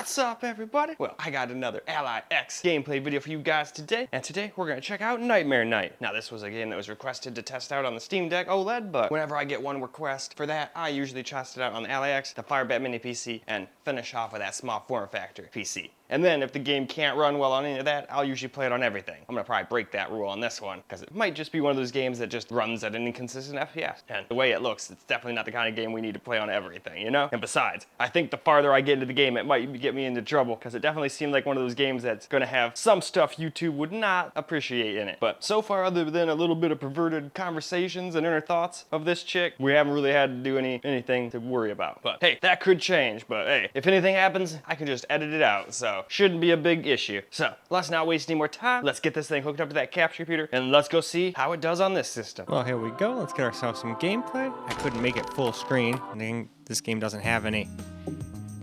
What's up, everybody? Well, I got another Ally X gameplay video for you guys today, and today we're gonna check out Nightmare Night. Now, this was a game that was requested to test out on the Steam Deck OLED, but whenever I get one request for that, I usually test it out on the Ally X, the Firebat Mini PC, and finish off with that small form factor PC. And then if the game can't run well on any of that, I'll usually play it on everything. I'm gonna probably break that rule on this one, because it might just be one of those games that just runs at an inconsistent FPS. And the way it looks, it's definitely not the kind of game we need to play on everything, you know? And besides, I think the farther I get into the game, it might get me into trouble, because it definitely seemed like one of those games that's gonna have some stuff YouTube would not appreciate in it. But so far, other than a little bit of perverted conversations and inner thoughts of this chick, we haven't really had to do anything to worry about. But hey, that could change. But hey, if anything happens, I can just edit it out, so shouldn't be a big issue. So let's not waste any more time. Let's get this thing hooked up to that capture computer, and let's go see how it does on this system. Well, here we go. Let's get ourselves some gameplay. I couldn't make it full screen. I think this game doesn't have any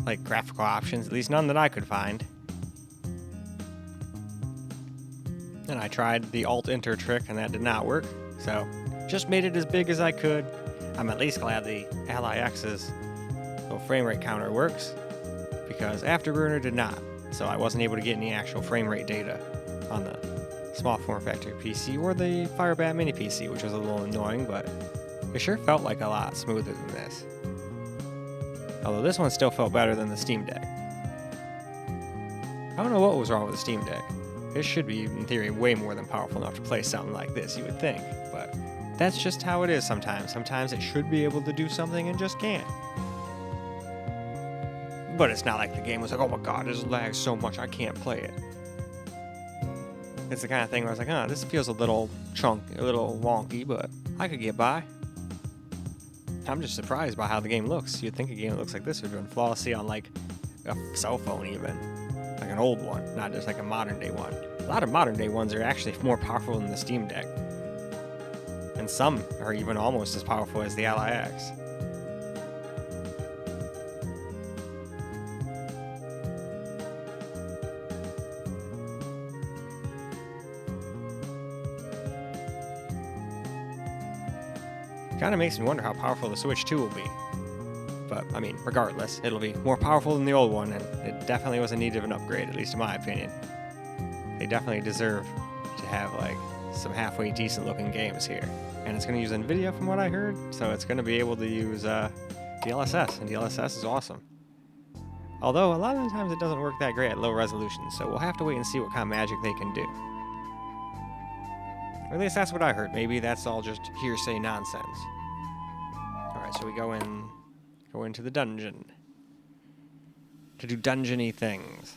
like graphical options, at least none that I could find. And I tried the Alt-Enter trick, and that did not work. So just made it as big as I could. I'm at least glad the Ally X's little frame rate counter works, because Afterburner did not. So I wasn't able to get any actual frame rate data on the small form factor PC or the Firebat Mini PC, which was a little annoying, but it sure felt like a lot smoother than this. Although this one still felt better than the Steam Deck. I don't know what was wrong with the Steam Deck. It should be, in theory, way more than powerful enough to play something like this, you would think, but that's just how it is sometimes. Sometimes it should be able to do something and just can't. But it's not like the game was like, oh my god, this lags so much I can't play it. It's the kind of thing where I was like, this feels a little wonky, but I could get by. I'm just surprised by how the game looks. You'd think a game that looks like this would run flawlessly on like a cell phone even. Like an old one, not just like a modern day one. A lot of modern day ones are actually more powerful than the Steam Deck. And some are even almost as powerful as the Ally X. Kind of makes me wonder how powerful the Switch 2 will be. But, I mean, regardless, it'll be more powerful than the old one, and it definitely was in need of an upgrade, at least in my opinion. They definitely deserve to have, like, some halfway decent looking games here. And it's going to use NVIDIA from what I heard, so it's going to be able to use DLSS, and DLSS is awesome. Although, a lot of the times it doesn't work that great at low resolution, so we'll have to wait and see what kind of magic they can do. Or at least that's what I heard. Maybe that's all just hearsay nonsense. Alright, so we go into the dungeon to do dungeony things.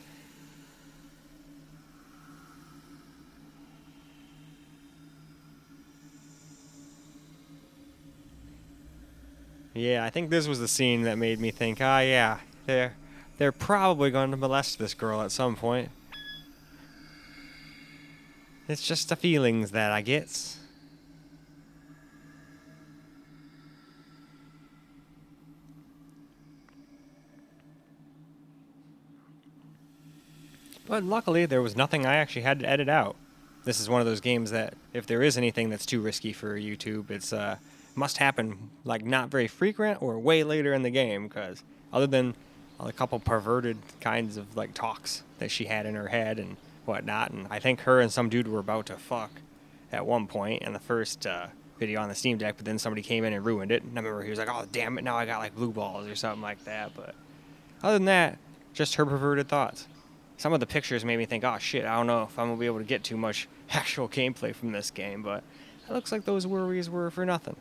Yeah, I think this was the scene that made me think, yeah, they're probably going to molest this girl at some point. It's just the feelings that I get. But luckily, there was nothing I actually had to edit out. This is one of those games that, if there is anything that's too risky for YouTube, it's must happen like not very frequent or way later in the game, because other than a couple perverted kinds of like talks that she had in her head and whatnot, and I think her and some dude were about to fuck at one point in the first video on the Steam Deck, but then somebody came in and ruined it, and I remember he was like, oh damn it, now I got like blue balls or something like that. But other than that, just her perverted thoughts. Some of the pictures made me think, oh shit, I don't know if I'm gonna be able to get too much actual gameplay from this game, but it looks like those worries were for nothing.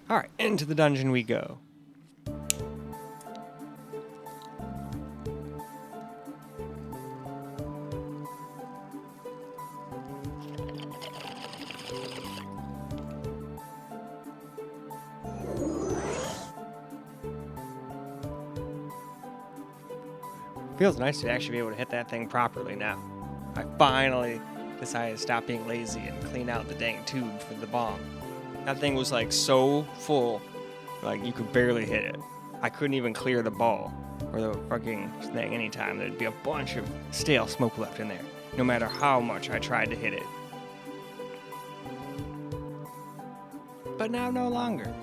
Alright, into the dungeon we go. Feels nice to actually be able to hit that thing properly now. I finally decided to stop being lazy and clean out the dang tube for the bomb. That thing was like so full, like you could barely hit it. I couldn't even clear the ball or the fucking thing anytime. There'd be a bunch of stale smoke left in there, no matter how much I tried to hit it. But but now no longer.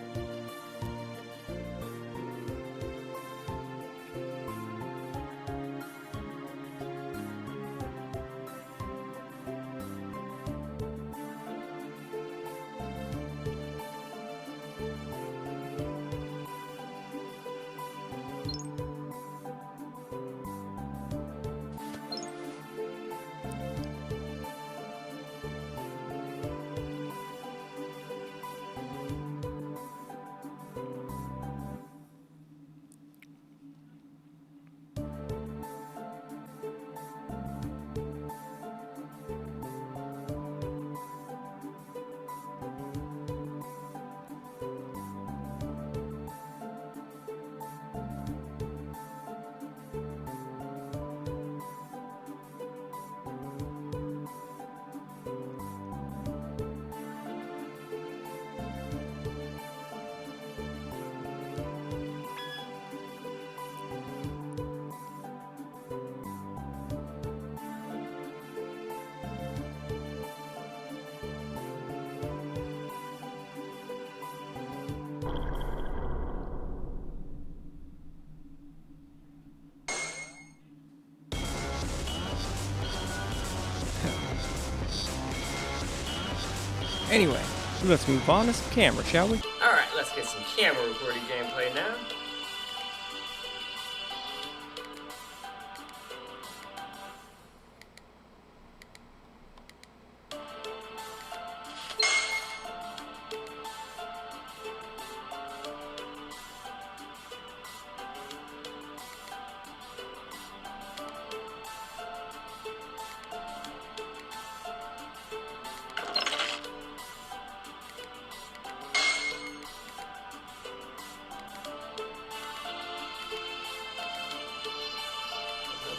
Anyway, let's move on to some camera, shall we? Alright, let's get some camera recording gameplay now.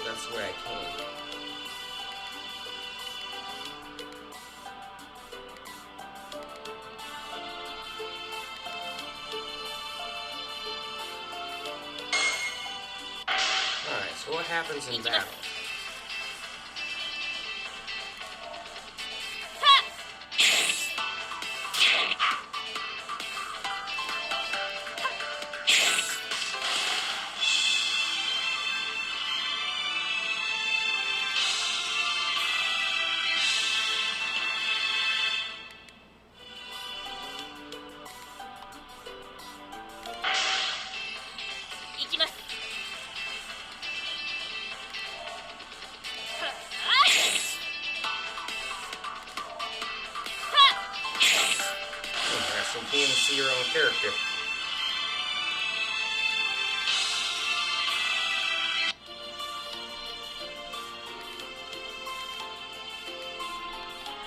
That's where I came. Alright, so what happens in battle? Interesting, you can see your own character.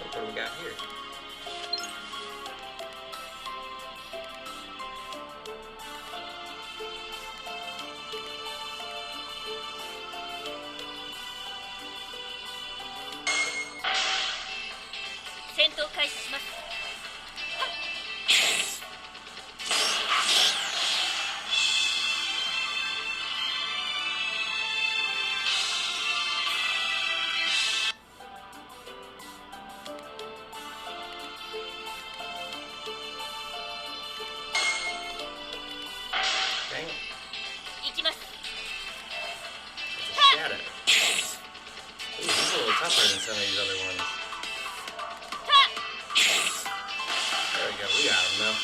Look what we got here. Dang it. It's a shadow. Ooh, he's a little tougher than some of these other ones. There we go, we got him though.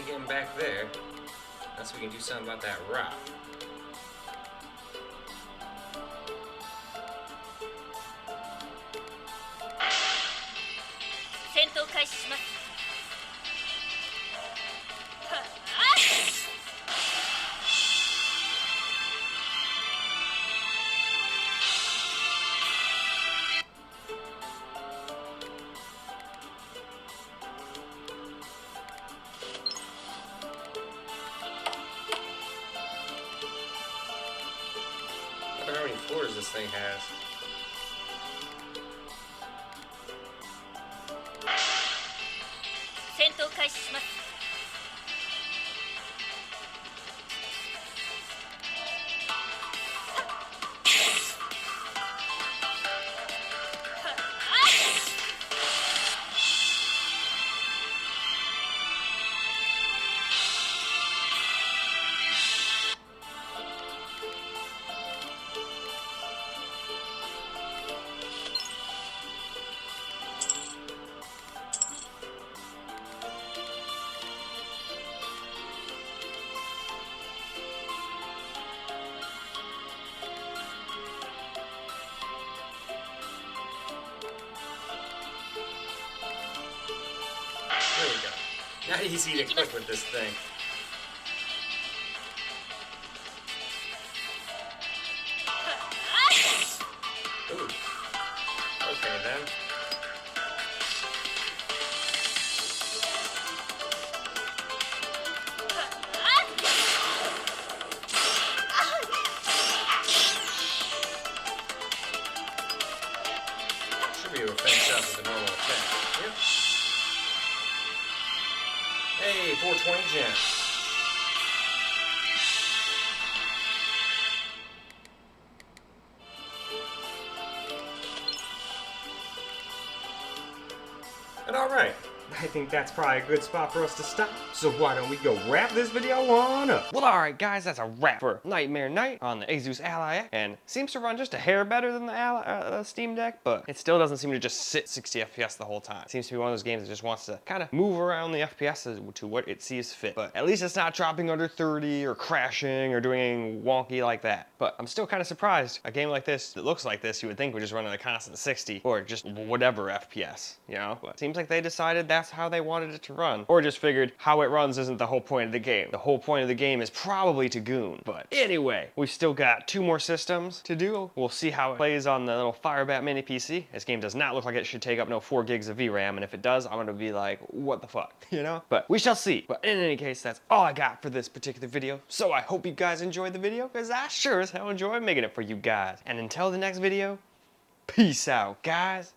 Getting back there, unless we can do something about that rock. colors this thing has. There we go. Not easy to click with this thing. Ooh. Okay then. Should be able to finish up with a normal attack. Yep. Hey, 420 gem. And alright, I think that's probably a good spot for us to stop. So why don't we go wrap this video on up? Well, alright guys, that's a wrap for Nightmare Night on the Asus Ally X, and seems to run just a hair better than the Steam Deck, but it still doesn't seem to just sit 60 FPS the whole time. It seems to be one of those games that just wants to kind of move around the FPS to what it sees fit. But at least it's not dropping under 30 or crashing or doing wonky like that. But I'm still kind of surprised. A game like this that looks like this, you would think would just run at a constant 60 or just whatever FPS, you know? But it seems like they decided that's how they wanted it to run, or just figured how it runs isn't the whole point of the game. The whole point of the game is probably to goon. But anyway, we've still got 2 more systems to do. We'll see how it plays on the little Firebat mini PC. This game does not look like it should take up no 4 gigs of VRAM, and if it does, I'm gonna be like, what the fuck, you know? But we shall see. But in any case, that's all I got for this particular video. So I hope you guys enjoyed the video, because I sure as hell enjoy making it for you guys. And until the next video, peace out, guys.